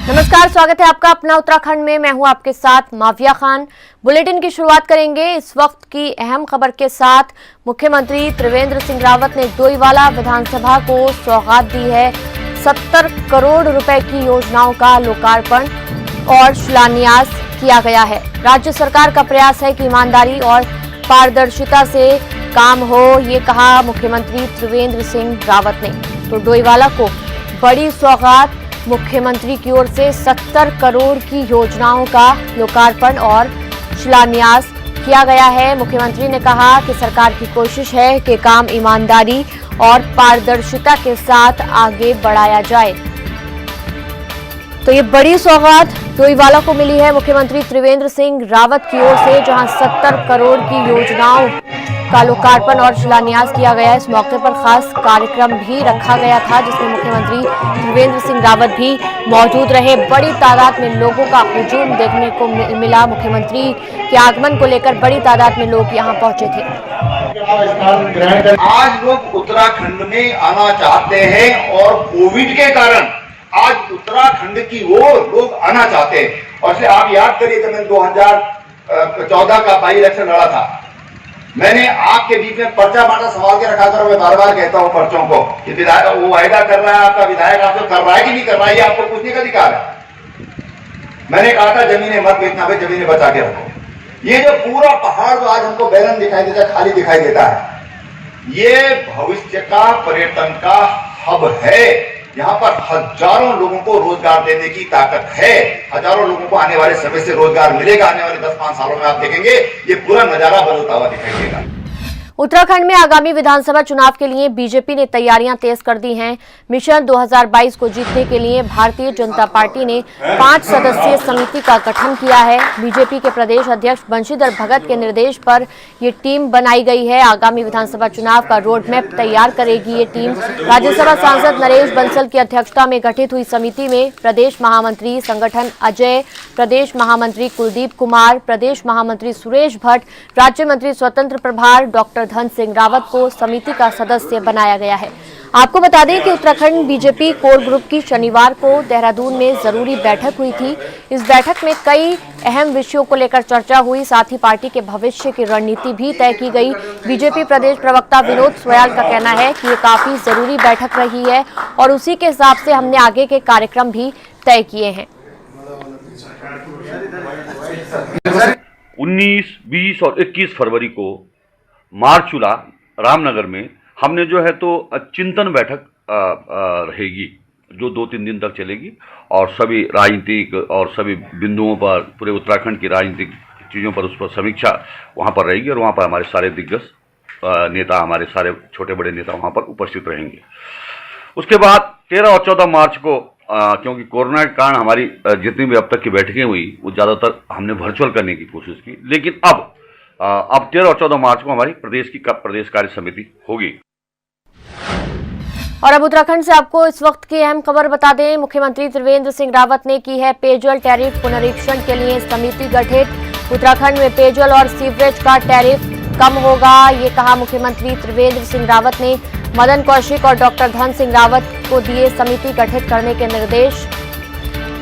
नमस्कार, स्वागत है आपका अपना उत्तराखंड में। मैं हूं आपके साथ माविया खान। बुलेटिन की शुरुआत करेंगे इस वक्त की अहम खबर के साथ। मुख्यमंत्री त्रिवेंद्र सिंह रावत ने डोईवाला विधानसभा को सौगात दी है। 70 करोड़ रुपए की योजनाओं का लोकार्पण और शिलान्यास किया गया है। राज्य सरकार का प्रयास है कि ईमानदारी और पारदर्शिता से काम हो, ये कहा मुख्यमंत्री त्रिवेंद्र सिंह रावत ने। तो डोईवाला को बड़ी सौगात, मुख्यमंत्री की ओर से 70 करोड़ की योजनाओं का लोकार्पण और शिलान्यास किया गया है। मुख्यमंत्री ने कहा कि सरकार की कोशिश है कि काम ईमानदारी और पारदर्शिता के साथ आगे बढ़ाया जाए। तो ये बड़ी सौगात डोईवाला को मिली है मुख्यमंत्री त्रिवेंद्र सिंह रावत की ओर से, जहां 70 करोड़ की योजनाओं का लोकार्पण और शिलान्यास किया गया। इस मौके पर खास कार्यक्रम भी रखा गया था, जिसमें मुख्यमंत्री त्रिवेंद्र सिंह रावत भी मौजूद रहे। बड़ी तादाद में लोगों का हुजूम देखने को मिला। मुख्यमंत्री के आगमन को लेकर बड़ी तादाद में लोग यहां पहुंचे थे। आज लोग उत्तराखंड में आना चाहते हैं और कोविड के कारण आज उत्तराखंड की ओर लोग आना चाहते हैं। और से आप याद करिए, जब मैंने 2014 का बाई इलेक्शन लड़ा था, मैंने आपके बीच में पर्चा बांटा सवाल के रखा था। मैं बार बार कहता हूं पर्चों को कि विधायक वो वायदा कर रहा है, आपका विधायक आपसे कर रहा है कि नहीं कर रहा है, ये आपको पूछने का अधिकार है। मैंने कहा था जमीनें मत बेचना भाई, जमीनें बचा के रखो। ये जो पूरा पहाड़ जो आज हमको बैलन दिखाई देता है, खाली दिखाई देता है, ये भविष्य का पर्यटन का हब है। यहाँ पर हजारों लोगों को रोजगार देने की ताकत है। हजारों लोगों को आने वाले समय से रोजगार मिलेगा। आने वाले 10-5 सालों में आप देखेंगे ये पूरा नजारा बदलता हुआ दिखाई देगा। उत्तराखंड में आगामी विधानसभा चुनाव के लिए बीजेपी ने तैयारियां तेज कर दी हैं। मिशन 2022 को जीतने के लिए भारतीय जनता पार्टी ने 5 सदस्यीय समिति का गठन किया है। बीजेपी के प्रदेश अध्यक्ष बंशीधर भगत के निर्देश पर ये टीम बनाई गई है। आगामी विधानसभा चुनाव का रोड मैप तैयार करेगी ये टीम। राज्यसभा सांसद नरेश बंसल की अध्यक्षता में गठित हुई समिति में प्रदेश महामंत्री संगठन अजय, प्रदेश महामंत्री कुलदीप कुमार, प्रदेश महामंत्री सुरेश भट्ट, राज्य मंत्री स्वतंत्र प्रभार डॉक्टर धन सिंह रावत को समिति का सदस्य बनाया गया है। आपको बता दें कि उत्तराखंड बीजेपी कोर ग्रुप की शनिवार को देहरादून में जरूरी बैठक हुई थी। इस बैठक में कई अहम विषयों को लेकर चर्चा हुई, साथ ही पार्टी के भविष्य की रणनीति भी तय की गई। बीजेपी प्रदेश प्रवक्ता विनोद सोयाल का कहना है कि ये काफी जरूरी बैठक रही है और उसी के हिसाब से हमने आगे के कार्यक्रम भी तय किए हैं। 19, 20 और 21 फरवरी को मारचूला रामनगर में हमने जो है तो चिंतन बैठक रहेगी, जो 2-3 दिन तक चलेगी और सभी राजनीतिक और सभी बिंदुओं पर, पूरे उत्तराखंड की राजनीतिक चीज़ों पर उस पर समीक्षा वहाँ पर रहेगी और वहाँ पर हमारे सारे दिग्गज नेता, हमारे सारे छोटे बड़े नेता वहाँ पर उपस्थित रहेंगे। उसके बाद 13 और 14 मार्च को क्योंकि कोरोना के कारण हमारी जितनी भी अब तक की बैठकें हुई वो ज़्यादातर हमने वर्चुअल करने की कोशिश की, लेकिन अब 13 और 14 मार्च को हमारी प्रदेश कार्य समिति होगी। और अब उत्तराखंड से आपको इस वक्त की अहम खबर बता दें। मुख्यमंत्री त्रिवेंद्र सिंह रावत ने की है पेयजल टैरिफ पुनरीक्षण के लिए समिति गठित। उत्तराखंड में पेयजल और सीवरेज का टैरिफ कम होगा, ये कहा मुख्यमंत्री त्रिवेंद्र सिंह रावत ने। मदन कौशिक और डॉक्टर धन सिंह रावत को दिए समिति गठित करने के निर्देश।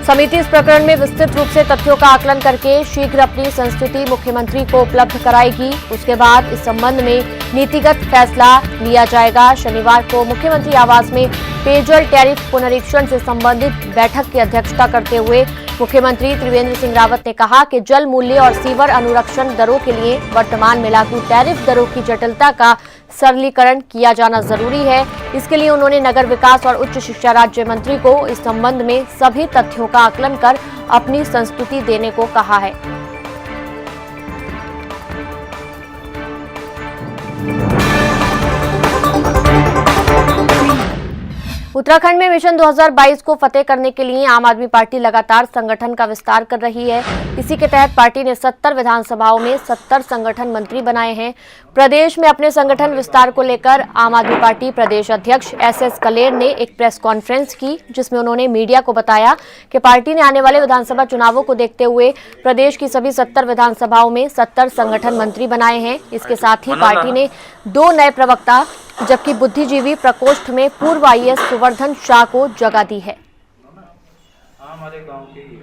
समिति इस प्रकरण में विस्तृत रूप से तथ्यों का आकलन करके शीघ्र अपनी संस्तुति मुख्यमंत्री को उपलब्ध कराएगी। उसके बाद इस संबंध में नीतिगत फैसला लिया जाएगा। शनिवार को मुख्यमंत्री आवास में पेयजल टैरिफ पुनरीक्षण से संबंधित बैठक की अध्यक्षता करते हुए मुख्यमंत्री त्रिवेंद्र सिंह रावत ने कहा कि जल मूल्य और सीवर अनुरक्षण दरों के लिए वर्तमान में लागू टैरिफ दरों की जटिलता का सरलीकरण किया जाना जरूरी है। इसके लिए उन्होंने नगर विकास और उच्च शिक्षा राज्य मंत्री को इस संबंध में सभी तथ्यों का आकलन कर अपनी संस्तुति देने को कहा है। उत्तराखंड में मिशन 2022 को फतेह करने के लिए आम आदमी पार्टी लगातार संगठन का विस्तार कर रही है। इसी के तहत पार्टी ने 70 विधानसभाओं में 70 संगठन मंत्री बनाए हैं। प्रदेश में अपने संगठन विस्तार को लेकर आम आदमी पार्टी प्रदेश अध्यक्ष SS कलेर ने एक प्रेस कॉन्फ्रेंस की, जिसमें उन्होंने मीडिया को बताया कि पार्टी ने आने वाले विधानसभा चुनावों को देखते हुए प्रदेश की सभी 70 विधानसभाओं में 70 संगठन मंत्री बनाए हैं। इसके साथ ही पार्टी ने 2 नए प्रवक्ता जबकि बुद्धिजीवी प्रकोष्ठ में पूर्व IAS सुवर्धन शाह को जगह दी है। हाँ हमारे गांव के ही है।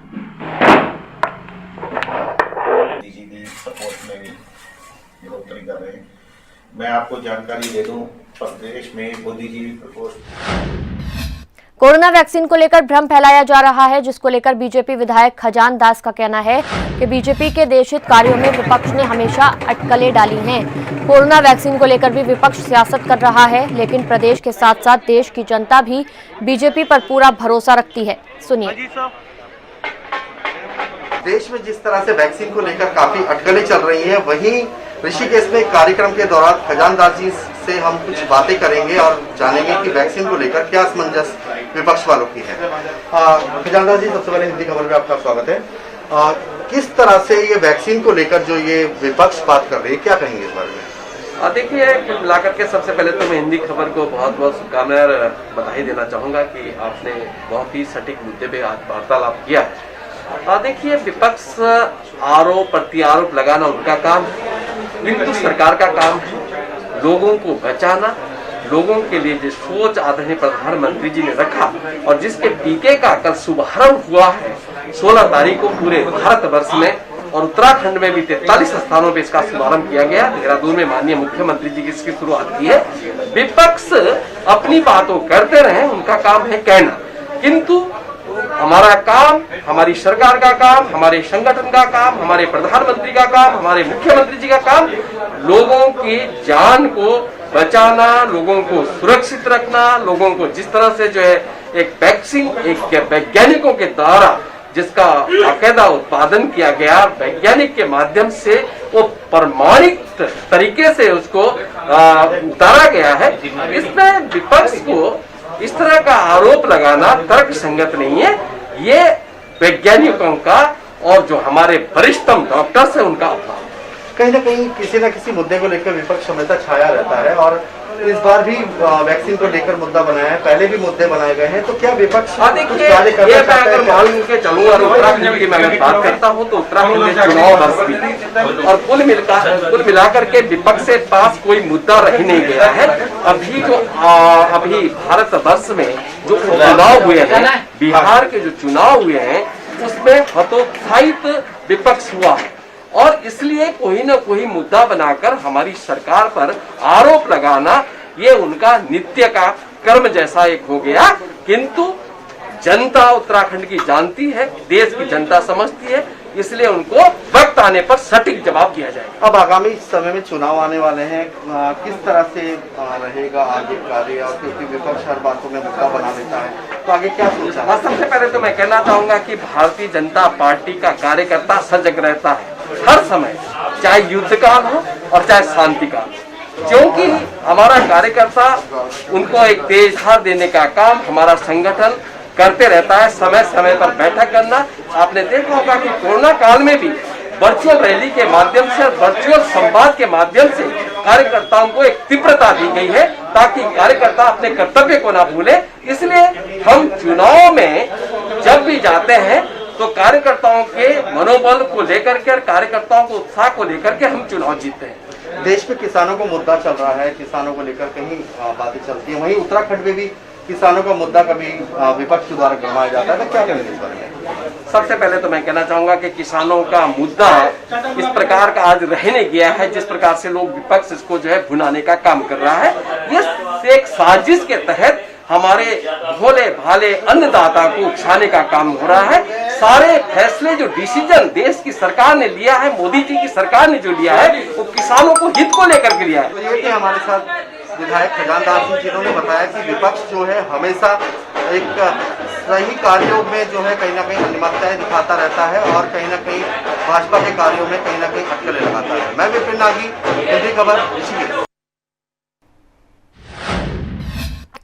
मोदी जी की सपोर्ट में भी बढ़ोतरी कर रहे हैं। मैं आपको जानकारी दे दूं, प्रदेश में Modi ji propose corona vaccine को लेकर भ्रम फैलाया जा रहा है, जिसको लेकर बीजेपी विधायक खजान दास का कहना है कि बीजेपी के देशहित कार्यों में विपक्ष ने हमेशा अटकलें डाली हैं। कोरोना वैक्सीन को लेकर भी विपक्ष सियासत कर रहा है, लेकिन प्रदेश के साथ साथ देश की जनता भी बीजेपी पर पूरा भरोसा रखती है। सुनिए। देश में जिस तरह से वैक्सीन को लेकर काफी अटकलें चल रही हैं, वहीं ऋषिकेश में कार्यक्रम के दौरान खजान दास जी से हम कुछ बातें करेंगे और जानेंगे कि वैक्सीन को लेकर क्या असमंजस विपक्ष वालों की है। खजान दास जी, सबसे पहले हिंदी खबर में आपका स्वागत है। किस तरह से ये वैक्सीन को लेकर जो ये विपक्ष बात कर रही है, क्या कहेंगे इस बारे में? देखिए, कुल मिलाकर के सबसे पहले तो मैं हिंदी खबर को बहुत बहुत शुभकामनाएं और बधाई देना चाहूँगा कि आपने बहुत ही सटीक मुद्दे पे आज वार्तालाप किया है। देखिए, विपक्ष आरोप प्रत्यारोप लगाना उनका काम है, किंतु सरकार का काम है लोगों को बचाना। लोगों के लिए जो सोच आदरणीय प्रधानमंत्री जी ने रखा और जिसके टीके का कल शुभारंभ हुआ है 16 तारीख को पूरे भारतवर्ष में, और उत्तराखंड में भी 43 स्थानों पे इसका शुभारंभ किया गया। देहरादून में माननीय मुख्यमंत्री जी की इसकी शुरुआत की है। विपक्ष अपनी बातों करते रहे, उनका काम है कहना, किंतु हमारा काम, हमारी सरकार का काम, हमारे संगठन का काम, हमारे प्रधानमंत्री का काम, हमारे मुख्यमंत्री जी का काम लोगों की जान को बचाना, लोगों को सुरक्षित रखना, लोगों को जिस तरह से जो है एक वैक्सीन, एक वैज्ञानिकों के द्वारा जिसका बाकायदा उत्पादन किया गया, वैज्ञानिक के माध्यम से वो प्रमाणित तरीके से उसको उतारा गया है। इसमें विपक्ष को इस तरह का आरोप लगाना तर्क संगत नहीं है। ये वैज्ञानिकों का और जो हमारे वरिष्ठतम डॉक्टर्स हैं उनका अपमान। कहीं ना कहीं किसी न किसी मुद्दे को लेकर विपक्ष हमेशा छाया रहता है और इस बार भी वैक्सीन को लेकर मुद्दा बनाया है, पहले भी मुद्दे बनाए गए हैं, तो क्या विपक्ष देखिए, ये मैं अगर मान के चलूँ और उत्तराखंड की मैं अगर बात करता हूँ तो उत्तराखंड में चुनाव वर्ष भी और कुल मिलाकर के विपक्ष से पास कोई मुद्दा रह नहीं गया है। अभी भारत वर्ष में जो चुनाव हुए हैं, बिहार के जो चुनाव हुए हैं, उसमें हतोत्साहित विपक्ष हुआ है और इसलिए कोई न कोई मुद्दा बनाकर हमारी सरकार पर आरोप लगाना ये उनका नित्य का कर्म जैसा एक हो गया। किंतु जनता उत्तराखंड की जानती है, देश की जनता समझती है, इसलिए उनको वक्त आने पर सटीक जवाब दिया जाएगा। अब आगामी समय में चुनाव आने वाले हैं, किस तरह से रहेगा आगे कार्य, और क्योंकि विपक्ष हर बातों में मुद्दा बना देता है, तो आगे क्या सोचा है? सबसे पहले तो मैं कहना चाहूंगा कि भारतीय जनता पार्टी का कार्यकर्ता सजग रहता है हर समय, चाहे युद्ध काल हो और चाहे शांति काल, क्योंकि हमारा कार्यकर्ता उनको एक तेज धार देने का काम हमारा संगठन करते रहता है। समय समय पर बैठक करना, आपने देखा होगा कि कोरोना काल में भी वर्चुअल रैली के माध्यम से, वर्चुअल संवाद के माध्यम से कार्यकर्ताओं को एक तीव्रता दी गई है ताकि कार्यकर्ता अपने कर्तव्य को ना भूले। इसलिए हम चुनाव में जब भी जाते हैं तो कार्यकर्ताओं के मनोबल को लेकर के और कार्यकर्ताओं को उत्साह को लेकर के हम चुनाव जीतते हैं। देश में किसानों को मुद्दा चल रहा है, किसानों को लेकर कहीं बातें चलती है, वहीं उत्तराखंड में भी किसानों का मुद्दा कभी विपक्ष द्वारा गरमाया जाता है, तो क्या करेंगे इस बारे में? सबसे पहले तो मैं कहना चाहूंगा कि किसानों का मुद्दा इस प्रकार का आज रह नहीं गया है जिस प्रकार से लोग विपक्ष इसको जो है भुनाने का काम कर रहा है। ये एक साजिश के तहत हमारे भोले भाले अन्नदाता को उकसाने का काम हो रहा है। सारे फैसले जो डिसीजन देश की सरकार ने लिया है, मोदी जी की सरकार ने जो लिया है, वो किसानों को हित को लेकर के लिया है। तो ये थे हमारे साथ विधायक खजान दास जी, जिन्होंने बताया कि विपक्ष जो है हमेशा एक सही कार्यों में जो है कहीं ना कहीं अनियमितताएं दिखाता रहता है और कहीं ना कहीं भाजपा के कार्यों में कहीं ना कहीं अटकलें लगाता है। मैं विपिन नागी, हिंदी खबर, ऋषिकेश।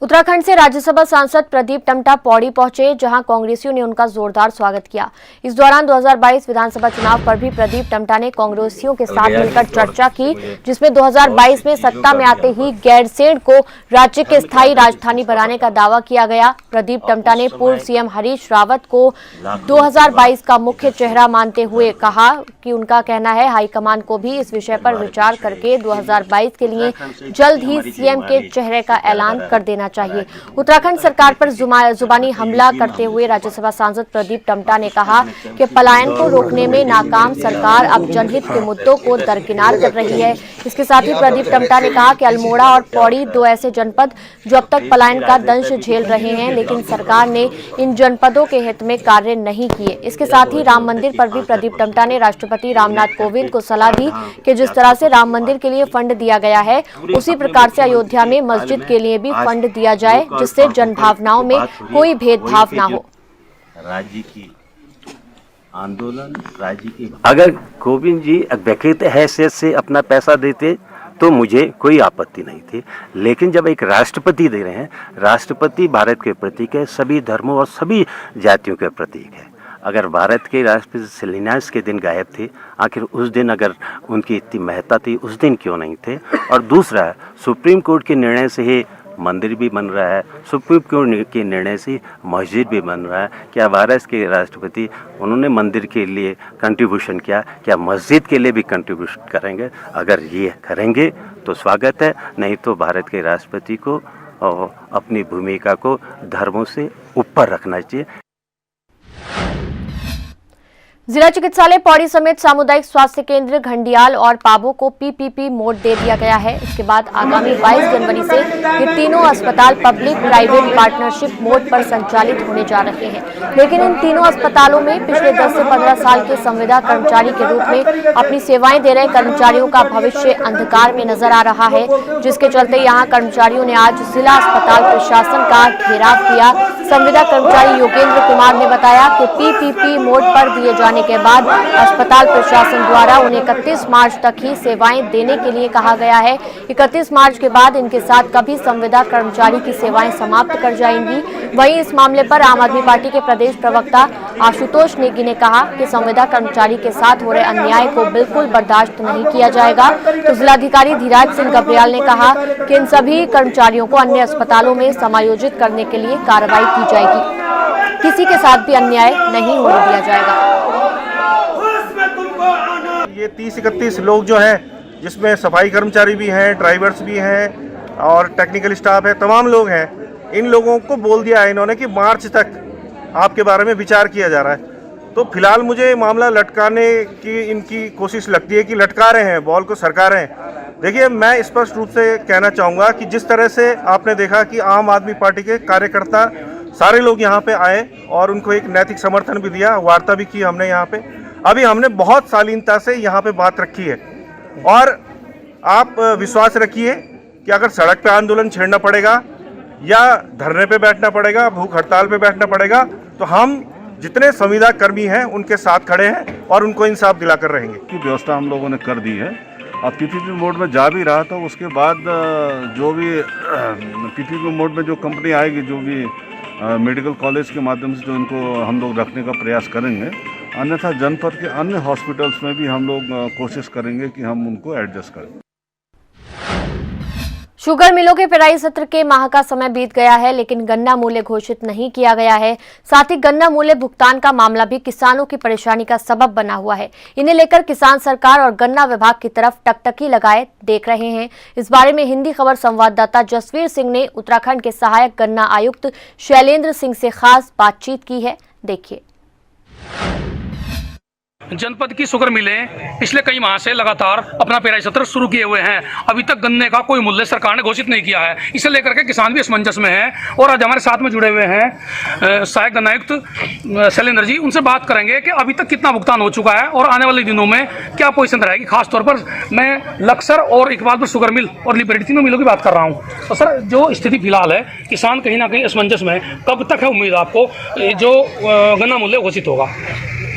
उत्तराखंड से राज्यसभा सांसद प्रदीप टमटा पौड़ी पहुंचे, जहां कांग्रेसियों ने उनका जोरदार स्वागत किया। इस दौरान 2022 विधानसभा चुनाव पर भी प्रदीप टमटा ने कांग्रेसियों के साथ मिलकर चर्चा की, जिसमें 2022 में सत्ता में आते ही गैरसैंण को राज्य के स्थायी राजधानी बनाने का दावा किया गया। प्रदीप टमटा ने पूर्व सीएम हरीश रावत को 2022 का मुख्य चेहरा मानते हुए कहा कि उनका कहना है हाईकमान को भी इस विषय पर विचार करके 2022 के लिए जल्द ही सीएम के चेहरे का ऐलान कर देना चाहिए। उत्तराखंड सरकार पर जुबानी हमला करते हुए राज्यसभा सांसद प्रदीप टम्टा ने कहा कि पलायन को रोकने में नाकाम सरकार अब जनहित के मुद्दों को दरकिनार कर रही है। इसके साथ ही प्रदीप टम्टा ने कहा कि अल्मोड़ा और पौड़ी दो ऐसे जनपद जो अब तक पलायन का दंश झेल रहे हैं, लेकिन सरकार ने इन जनपदों के हित में कार्य नहीं किए। इसके साथ ही राम मंदिर पर भी प्रदीप टम्टा ने राष्ट्रपति रामनाथ कोविंद को सलाह दी कि जिस तरह से राम मंदिर के लिए फंड दिया गया है, उसी प्रकार से अयोध्या में मस्जिद के लिए भी फंड दिया जाए, जिससे जनभावनाओं में कोई भेदभाव ना हो। राज्य की आंदोलन, राज्य की अगर कोविंद जी व्यक्तिगत हैसियत से अपना पैसा देते तो मुझे कोई आपत्ति नहीं थी, लेकिन जब एक राष्ट्रपति दे रहे हैं, राष्ट्रपति भारत के प्रतीक है, सभी धर्मों और सभी जातियों के प्रतीक है। अगर भारत के राष्ट्रपति शिलान्यास के दिन गायब थे, आखिर उस दिन अगर उनकी इतनी महत्ता थी, उस दिन क्यों नहीं थे? और दूसरा, सुप्रीम कोर्ट के निर्णय से ही मंदिर भी बन रहा है, सुप्रीम कोर्ट के निर्णय से मस्जिद भी बन रहा है। क्या भारत के राष्ट्रपति उन्होंने मंदिर के लिए कंट्रीब्यूशन किया, क्या मस्जिद के लिए भी कंट्रीब्यूशन करेंगे? अगर ये करेंगे तो स्वागत है, नहीं तो भारत के राष्ट्रपति को अपनी भूमिका को धर्मों से ऊपर रखना चाहिए। जिला चिकित्सालय पौड़ी समेत सामुदायिक स्वास्थ्य केंद्र घंडियाल और पाबो को पीपीपी मोड दे दिया गया है। इसके बाद आगामी 22 जनवरी से ये तीनों अस्पताल पब्लिक प्राइवेट पार्टनरशिप मोड पर संचालित होने जा रहे हैं। लेकिन इन तीनों अस्पतालों में पिछले 10 से 15 साल के संविदा कर्मचारी के रूप में अपनी सेवाएं दे रहे कर्मचारियों का भविष्य अंधकार में नजर आ रहा है, जिसके चलते यहाँ कर्मचारियों ने आज जिला अस्पताल प्रशासन का घेराव किया। संविदा कर्मचारी योगेंद्र कुमार ने बताया कि पीपीपी मोड पर दिए जाने के बाद अस्पताल प्रशासन द्वारा उन्हें 31 मार्च तक ही सेवाएं देने के लिए कहा गया है। 31 मार्च के बाद इनके साथ कभी संविदा कर्मचारी की सेवाएं समाप्त कर जाएंगी। वहीं इस मामले पर आम आदमी पार्टी के प्रदेश प्रवक्ता आशुतोष नेगी ने कहा कि संविदा कर्मचारी के साथ हो रहे अन्याय को बिल्कुल बर्दाश्त नहीं किया जाएगा। तो जिलाधिकारी धीराज सिंह गब्रियाल ने कहा कि इन सभी कर्मचारियों को अन्य अस्पतालों में समायोजित करने के लिए कार्रवाई की जाएगी। किसी के साथ भी अन्याय नहीं होने दिया जाएगा। ये 30-31 लोग जो हैं, जिसमें सफाई कर्मचारी भी हैं, ड्राइवर्स भी हैं और टेक्निकल स्टाफ है, तमाम लोग हैं, इन लोगों को बोल दिया है इन्होंने कि मार्च तक आपके बारे में विचार किया जा रहा है। तो फिलहाल मुझे मामला लटकाने की इनकी कोशिश लगती है कि लटका रहे हैं, बॉल को सरका रहे हैं। देखिए, मैं स्पष्ट रूप से कहना चाहूँगा कि जिस तरह से आपने देखा कि आम आदमी पार्टी के कार्यकर्ता सारे लोग यहाँ पे आए और उनको एक नैतिक समर्थन भी दिया, वार्ता भी की हमने यहाँ पे। अभी हमने बहुत शालीनता से यहाँ पे बात रखी है और आप विश्वास रखिए कि अगर सड़क पे आंदोलन छेड़ना पड़ेगा या धरने पे बैठना पड़ेगा, भूख हड़ताल पे बैठना पड़ेगा, तो हम जितने संविदा कर्मी हैं उनके साथ खड़े हैं और उनको इंसाफ दिलाकर रहेंगे। की व्यवस्था हम लोगों ने कर दी है। अब पीपीपी मोड में जा भी रहा था, उसके बाद जो भी पीपीपी मोड में जो कंपनी आएगी, जो भी मेडिकल कॉलेज के माध्यम से जो इनको हम लोग रखने का प्रयास करेंगे, अन्यथा जनपद के अन्य हॉस्पिटल्स में भी हम लोग कोशिश करेंगे कि हम उनको एडजस्ट करें। शुगर मिलों के पेराई सत्र के माह का समय बीत गया है, लेकिन गन्ना मूल्य घोषित नहीं किया गया है। साथ ही गन्ना मूल्य भुगतान का मामला भी किसानों की परेशानी का सबब बना हुआ है। इन्हें लेकर किसान सरकार और गन्ना विभाग की तरफ टकटकी लगाए देख रहे हैं। इस बारे में हिंदी खबर संवाददाता जसवीर सिंह ने उत्तराखंड के सहायक गन्ना आयुक्त शैलेंद्र सिंह से खास बातचीत की है। देखिए। जनपद की शुगर मिलें पिछले कई माह से लगातार अपना पेराई सत्र शुरू किए हुए हैं। अभी तक गन्ने का कोई मूल्य सरकार ने घोषित नहीं किया है। इसे लेकर के किसान भी असमंजस में हैं और आज हमारे साथ में जुड़े हुए हैं सहायक गन्नायुक्त शैलेंद्र जी। उनसे बात करेंगे कि अभी तक कितना भुगतान हो चुका है और आने वाले दिनों में क्या पोजीशन रहेगी। खासतौर पर मैं लक्सर और इकबालपुर शुगर मिल और लिबर्टी तीनों मिलों की बात कर रहा हूँ। तो सर, जो स्थिति फिलहाल है, किसान कहीं ना कहीं असमंजस में, कब तक है उम्मीद आपको जो गन्ना मूल्य घोषित होगा?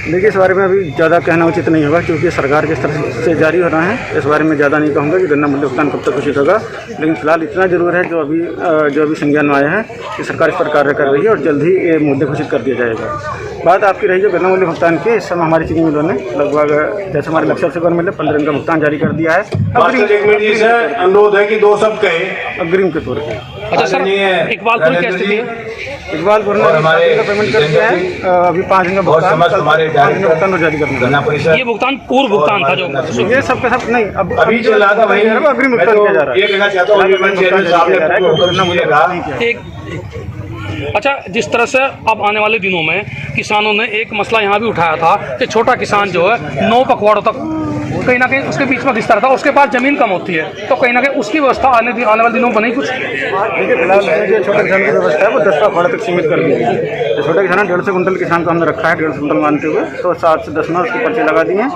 देखिए, इस बारे में अभी ज़्यादा कहना उचित नहीं होगा, क्योंकि सरकार के स्तर से जारी हो रहा है। इस बारे में ज़्यादा नहीं कहूँगा कि गन्ना मूल्य भुगतान कब तक घोषित होगा, लेकिन फिलहाल इतना जरूर है जो अभी संज्ञान में आया है कि सरकार इस पर कार्य कर रही है और जल्द ही ये मूल्य घोषित कर दिया जाएगा। बात आपकी रही जो गन्ना मूल्य भुगतान की, इस समय हमारी चीनी मिलों ने लगभग, जैसे हमारे लक्ष्य शुगर मिल 15 दिन का भुगतान जारी कर दिया है। अनुरोध है कि 2 शब्द कहें अग्रिम के तौर पर। अच्छा सर, इकबालपुर की स्थिति इकबालपुर ने का पेमेंट कर दिया है, अभी 5 दिन का भुगतान, 5 दिन का भुगतान जारी करना। ये भुगतान पूर्व भुगतान था जो ये सबके सब नहीं, अभी चल रहा था वही अग्रिम भुगतान किया जा रहा है। ये कहना चाहता हूँ एक अच्छा, जिस तरह से अब आने वाले दिनों में किसानों ने एक मसला यहाँ भी उठाया था कि छोटा किसान जो है 9 पखवाड़ों तक कहीं ना कहीं उसके बीच में घिसता रहता है, उसके पास जमीन कम होती है, तो कहीं ना कहीं उसकी व्यवस्था आने वाले दिनों में बनी कुछ। देखिए फिलहाल जो छोटे किसान की व्यवस्था है वो 10 पखवाड़े तक सीमित कर दी गई है। तो छोटे किसान 150 कुंटल किसान को हमने रखा है, 150 कुंटल मानते हुए, तो 7 से 10 में उसकी पर्ची लगा दी है।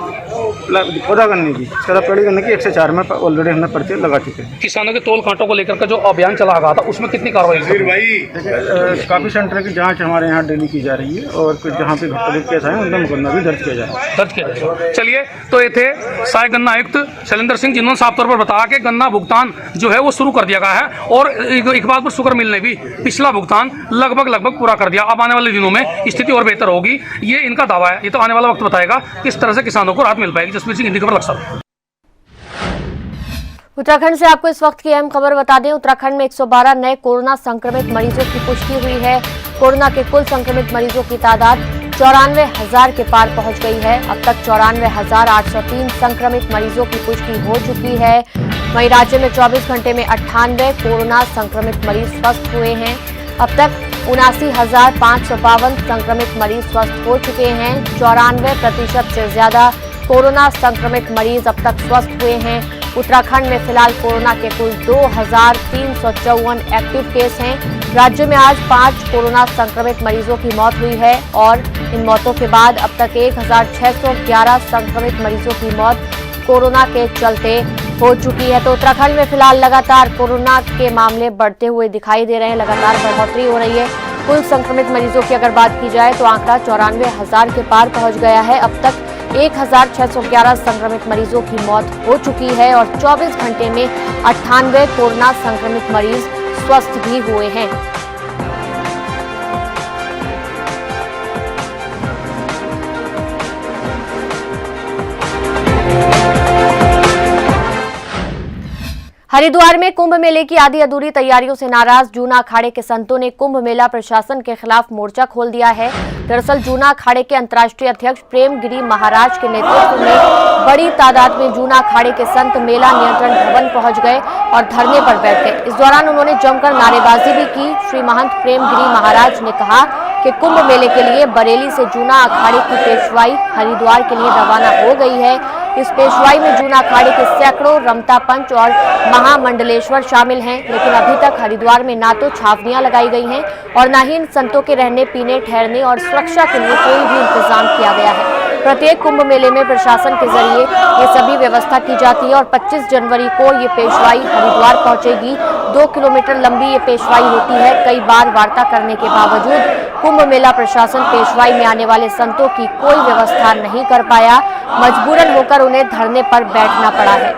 पौधा करने की, इसके बाद पेड़ी करने की 1 से 4 में ऑलरेडी हमने पर्ची लगा चुके हैं। किसानों के तोल कांटों को लेकर का जो अभियान चला रहा था उसमें कितनी कार्रवाई देखिए काफ़ी सेंटर की जाँच हमारे यहाँ डेली की जा रही है, और कुछ जहाँ पे घटनाकृत केस आए उनका मुकदमा भी दर्ज किया जाए। चलिए, तो ये थे सहायक गन्ना आयुक्त शैलेंद्र सिंह, जिन्होंने साफ तौर पर बताया कि गन्ना भुगतान जो है वो शुरू कर दिया गया है, और इकबालपुर शुगर मिल ने भी पिछला भुगतान लगभग पूरा कर दिया। अब आने वाले दिनों में स्थिति और बेहतर होगी, ये इनका दावा है। ये तो आने वाला वक्त बताएगा किस तरह से किसानों को राहत मिल पाएगी। जसवीर सिंह, हिंदी खबर, लक्सर। उत्तराखंड से आपको इस वक्त की अहम खबर बता दें। उत्तराखंड में 112 नए कोरोना संक्रमित मरीजों की पुष्टि हुई है। कोरोना के कुल संक्रमित मरीजों की तादाद 94,000 के पार पहुंच गई है। अब तक 94,803 संक्रमित मरीजों की पुष्टि हो चुकी है। वहीं राज्य में 24 घंटे में 98 कोरोना संक्रमित मरीज स्वस्थ हुए हैं। अब तक 79,552 संक्रमित मरीज स्वस्थ हो चुके हैं। 94% से ज्यादा कोरोना संक्रमित मरीज अब तक स्वस्थ हुए हैं। उत्तराखंड में फिलहाल कोरोना के कुल 2,354 एक्टिव केस हैं। राज्य में आज 5 कोरोना संक्रमित मरीजों की मौत हुई है, और इन मौतों के बाद अब तक 1,611 संक्रमित मरीजों की मौत कोरोना के चलते हो चुकी है। तो उत्तराखंड में फिलहाल लगातार कोरोना के मामले बढ़ते हुए दिखाई दे रहे हैं, लगातार बढ़ोतरी हो रही है। कुल संक्रमित मरीजों की अगर बात की जाए तो आंकड़ा 94,000 के पार पहुंच गया है। अब तक 1,611 संक्रमित मरीजों की मौत हो चुकी है, और 24 घंटे में 98 कोरोना संक्रमित मरीज स्वस्थ भी हुए हैं। हरिद्वार में कुंभ मेले की आधी अधूरी तैयारियों से नाराज जूना अखाड़े के संतों ने कुंभ मेला प्रशासन के खिलाफ मोर्चा खोल दिया है। दरअसल जूना अखाड़े के अंतर्राष्ट्रीय अध्यक्ष प्रेम गिरी महाराज के नेतृत्व में बड़ी तादाद में जूना अखाड़े के संत मेला नियंत्रण भवन पहुंच गए और धरने पर बैठ गए। इस दौरान उन्होंने जमकर नारेबाजी भी की। श्री महंत प्रेम गिरी महाराज ने कहा कि कुंभ मेले के लिए बरेली से जूना अखाड़े की पेशवाई हरिद्वार के लिए रवाना हो गई है। इस पेशवाई में जूना अखाड़े के सैकड़ों रमता पंच और महामंडलेश्वर शामिल हैं, लेकिन अभी तक हरिद्वार में ना तो छावनियां लगाई गई हैं और न ही इन संतों के रहने, पीने, ठहरने और सुरक्षा के लिए कोई भी इंतजाम किया गया है। प्रत्येक कुंभ मेले में प्रशासन के जरिए ये सभी व्यवस्था की जाती है और 25 जनवरी को ये पेशवाई हरिद्वार पहुंचेगी। 2 किलोमीटर लंबी ये पेशवाई होती है। कई बार वार्ता करने के बावजूद कुंभ मेला प्रशासन पेशवाई में आने वाले संतों की कोई व्यवस्था नहीं कर पाया। मजबूरन होकर उन्हें धरने पर बैठना पड़ा है।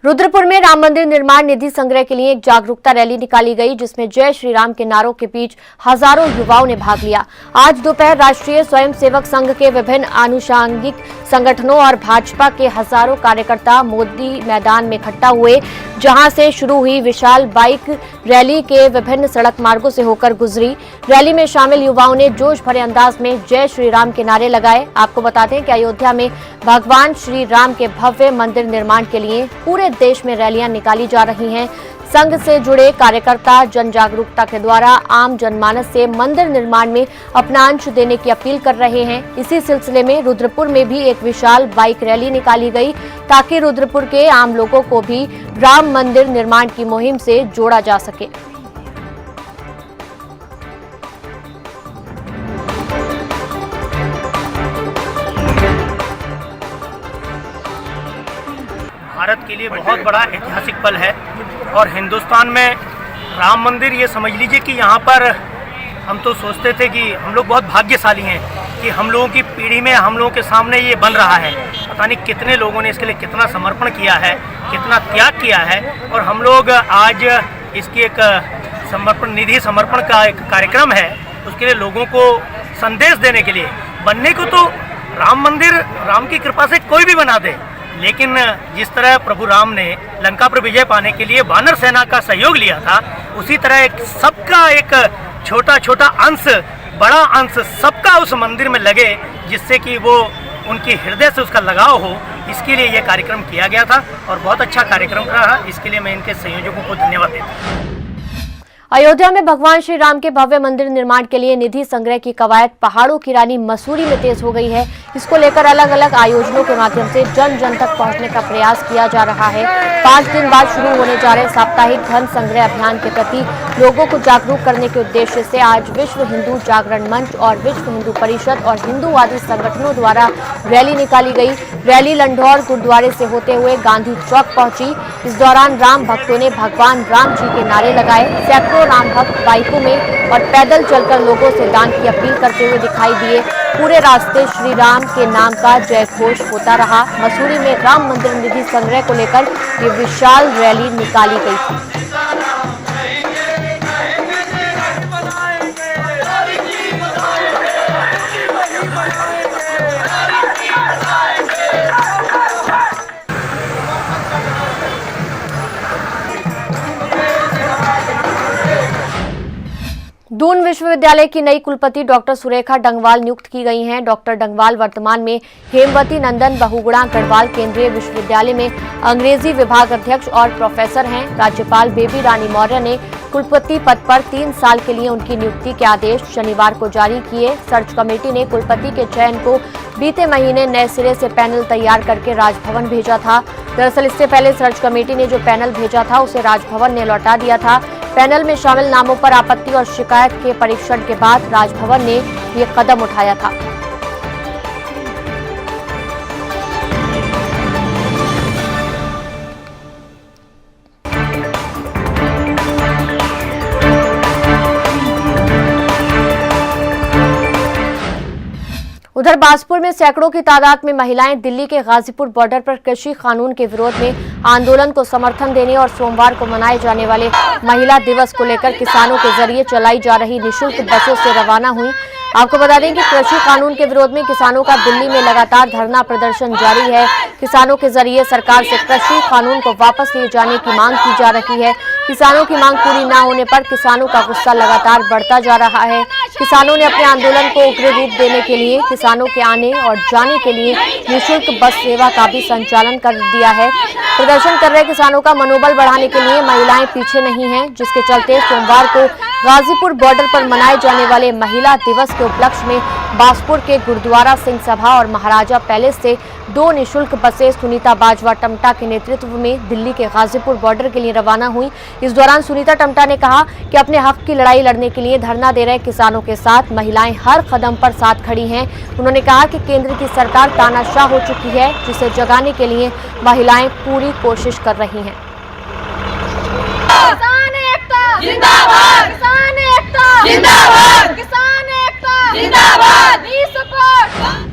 रुद्रपुर में राम मंदिर निर्माण निधि संग्रह के लिए एक जागरूकता रैली निकाली गई, जिसमें जय श्री राम के नारों के बीच हजारों युवाओं ने भाग लिया। आज दोपहर राष्ट्रीय स्वयंसेवक संघ के विभिन्न आनुषंगिक संगठनों और भाजपा के हजारों कार्यकर्ता मोदी मैदान में इकट्ठा हुए, जहां से शुरू हुई विशाल बाइक रैली के विभिन्न सड़क मार्गों से होकर गुजरी। रैली में शामिल युवाओं ने जोश भरे अंदाज में जय श्री राम के नारे लगाए। आपको बताते हैं कि अयोध्या में भगवान श्री राम के भव्य मंदिर निर्माण के लिए पूरे देश में रैलियां निकाली जा रही हैं। संघ से जुड़े कार्यकर्ता जन जागरूकता के द्वारा आम जनमानस से मंदिर निर्माण में अपना अंश देने की अपील कर रहे हैं। इसी सिलसिले में रुद्रपुर में भी एक विशाल बाइक रैली निकाली गई, ताकि रुद्रपुर के आम लोगों को भी राम मंदिर निर्माण की मुहिम से जोड़ा जा सके। भारत के लिए बहुत बड़ा ऐतिहासिक पल है। और हिंदुस्तान में राम मंदिर, ये समझ लीजिए कि यहाँ पर हम तो सोचते थे कि हम लोग बहुत भाग्यशाली हैं कि हम लोगों की पीढ़ी में हम लोगों के सामने ये बन रहा है। पता नहीं कितने लोगों ने इसके लिए कितना समर्पण किया है, कितना त्याग किया है, और हम लोग आज इसकी एक निधि समर्पण का एक कार्यक्रम है, उसके लिए लोगों को संदेश देने के लिए। बनने को तो राम मंदिर राम की कृपा से कोई भी बना दे, लेकिन जिस तरह प्रभु राम ने लंका पर विजय पाने के लिए वानर सेना का सहयोग लिया था, उसी तरह एक सबका एक छोटा छोटा अंश, बड़ा अंश सबका उस मंदिर में लगे, जिससे कि वो उनकी हृदय से उसका लगाव हो। इसके लिए ये कार्यक्रम किया गया था और बहुत अच्छा कार्यक्रम रहा। इसके लिए मैं इनके संयोजकों को धन्यवाद देता हूँ। अयोध्या में भगवान श्री राम के भव्य मंदिर निर्माण के लिए निधि संग्रह की कवायद पहाड़ों की रानी मसूरी में तेज हो गई है। इसको लेकर अलग अलग आयोजनों के माध्यम से जन जन तक पहुंचने का प्रयास किया जा रहा है। 5 दिन बाद शुरू होने जा रहे साप्ताहिक धन संग्रह अभियान के प्रति लोगों को जागरूक करने के उद्देश्य से आज विश्व हिंदू जागरण मंच और विश्व हिंदू परिषद और हिंदूवादी संगठनों द्वारा रैली निकाली गई। रैली लंढौर गुरुद्वारे से होते हुए गांधी चौक पहुंची। इस दौरान राम भक्तों ने भगवान राम जी के नारे लगाए। सैकड़ों राम भक्त बाइकों में और पैदल चलकर लोगों से दान की अपील करते हुए दिखाई दिए। पूरे रास्ते श्री राम के नाम का जय घोष होता रहा। मसूरी में राम मंदिर निधि संग्रह को लेकर ये विशाल रैली निकाली गई थी। दून विश्वविद्यालय की नई कुलपति डॉक्टर सुरेखा डंगवाल नियुक्त की गई हैं। डॉक्टर डंगवाल वर्तमान में हेमवती नंदन बहुगुणा गढ़वाल केंद्रीय विश्वविद्यालय में अंग्रेजी विभाग अध्यक्ष और प्रोफेसर हैं। राज्यपाल बेबी रानी मौर्य ने कुलपति पद पर 3 साल के लिए उनकी नियुक्ति के आदेश शनिवार को जारी किए। सर्च कमेटी ने कुलपति के चयन को बीते महीने नए सिरे से पैनल तैयार करके राजभवन भेजा था। दरअसल इससे पहले सर्च कमेटी ने जो पैनल भेजा था उसे राजभवन ने लौटा दिया था। पैनल में शामिल नामों पर आपत्ति और शिकायत के परीक्षण के बाद राजभवन ने ये कदम उठाया था। उधर बाजपुर में सैकड़ों की तादाद में महिलाएं दिल्ली के गाजीपुर बॉर्डर पर कृषि कानून के विरोध में आंदोलन को समर्थन देने और सोमवार को मनाए जाने वाले महिला दिवस को लेकर किसानों के जरिए चलाई जा रही निःशुल्क बसों से रवाना हुई। आपको बता दें कि कृषि कानून के विरोध में किसानों का दिल्ली में लगातार धरना प्रदर्शन जारी है। किसानों के जरिए सरकार से कृषि कानून को वापस लिए जाने की मांग की जा रही है। किसानों की मांग पूरी न होने पर किसानों का गुस्सा लगातार बढ़ता जा रहा है। किसानों ने अपने आंदोलन को उग्र रूप देने के लिए किसानों के आने और जाने के लिए निःशुल्क बस सेवा का भी संचालन कर दिया है। प्रदर्शन कर रहे किसानों का मनोबल बढ़ाने के लिए महिलाएं पीछे नहीं हैं, जिसके चलते सोमवार को गाजीपुर बॉर्डर पर मनाए जाने वाले महिला दिवस के उपलक्ष्य में बाजपुर के गुरुद्वारा सिंह सभा और महाराजा पैलेस से 2 निःशुल्क बसें सुनीता बाजवा टमटा के नेतृत्व में दिल्ली के गाजीपुर बॉर्डर के लिए रवाना हुई। इस दौरान सुनीता टमटा ने कहा कि अपने हक की लड़ाई लड़ने के लिए धरना दे रहे किसानों के साथ महिलाएं हर कदम पर साथ खड़ी हैं। उन्होंने कहा कि केंद्र की सरकार तानाशाह हो चुकी है, जिसे जगाने के लिए महिलाएं पूरी कोशिश कर रही हैं। किसान एकता जिंदाबाद, किसान एकता जिंदाबाद, किसान एकता जिंदाबाद, वी सपोर्ट।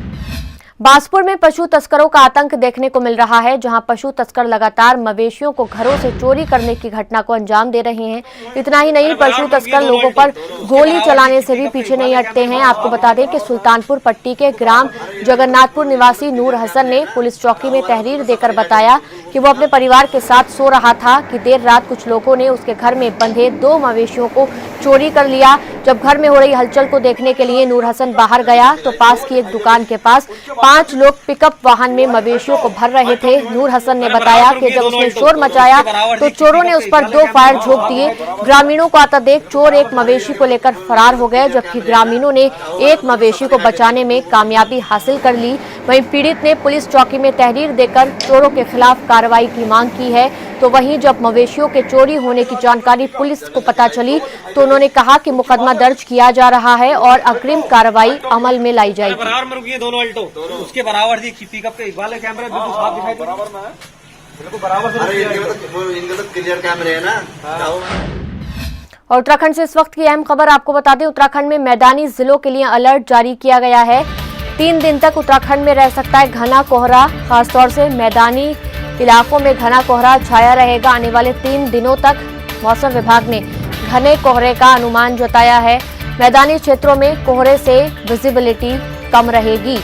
बाजपुर में पशु तस्करों का आतंक देखने को मिल रहा है, जहां पशु तस्कर लगातार मवेशियों को घरों से चोरी करने की घटना को अंजाम दे रहे हैं। इतना ही नहीं, पशु तस्कर लोगों पर गोली चलाने से भी पीछे नहीं हटते हैं। आपको बता दें कि सुल्तानपुर पट्टी के ग्राम जगन्नाथपुर निवासी नूर हसन ने पुलिस चौकी में तहरीर देकर बताया कि वो अपने परिवार के साथ सो रहा था कि देर रात कुछ लोगों ने उसके घर में बंधे 2 मवेशियों को चोरी कर लिया। जब घर में हो रही हलचल को देखने के लिए नूर हसन बाहर गया तो पास की एक दुकान के पास 5 लोग पिकअप वाहन में मवेशियों को भर रहे थे। नूर हसन ने बताया कि जब उसने शोर मचाया तो चोरों ने उस पर 2 फायर झोंक दिए। ग्रामीणों को आता देख चोर एक मवेशी को लेकर फरार हो गए, जबकि ग्रामीणों ने एक मवेशी को बचाने में कामयाबी हासिल कर ली। वहीं पीड़ित ने पुलिस चौकी में तहरीर देकर चोरों के खिलाफ कार्रवाई की मांग की है। तो वहीं जब मवेशियों के चोरी होने की जानकारी पुलिस को पता चली तो उन्होंने कहा कि मुकदमा दर्ज किया जा रहा है और अग्रिम कार्रवाई अमल में लाई जाएगी। दोनों अल्टो उसके बराबर पिकअप के वाले कैमरा बिल्कुल साफ दिखाई दे रहा है। क्लियर कैमरे है ना। और उत्तराखंड से इस वक्त की अहम खबर आपको बता दें, उत्तराखंड में मैदानी जिलों के लिए अलर्ट जारी किया गया है। 3 दिन तक उत्तराखंड में रह सकता है घना कोहरा, खासतौर से मैदानी इलाकों में घना कोहरा छाया रहेगा। आने वाले 3 दिनों तक मौसम विभाग ने घने कोहरे का अनुमान जताया है। मैदानी क्षेत्रों में कोहरे से विजिबिलिटी कम रहेगी,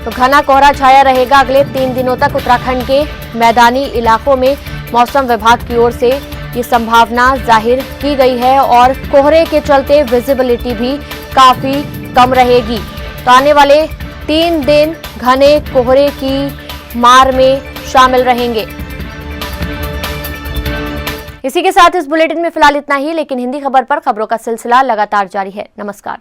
तो घना कोहरा छाया रहेगा अगले 3 दिनों तक उत्तराखंड के मैदानी इलाकों में। मौसम विभाग की ओर से ये संभावना जाहिर की गई है और कोहरे के चलते विजिबिलिटी भी काफी कम रहेगी। तो आने वाले 3 दिन घने कोहरे की मार में शामिल रहेंगे। इसी के साथ इस बुलेटिन में फिलहाल इतना ही, लेकिन हिंदी खबर पर खबरों का सिलसिला लगातार जारी है। नमस्कार।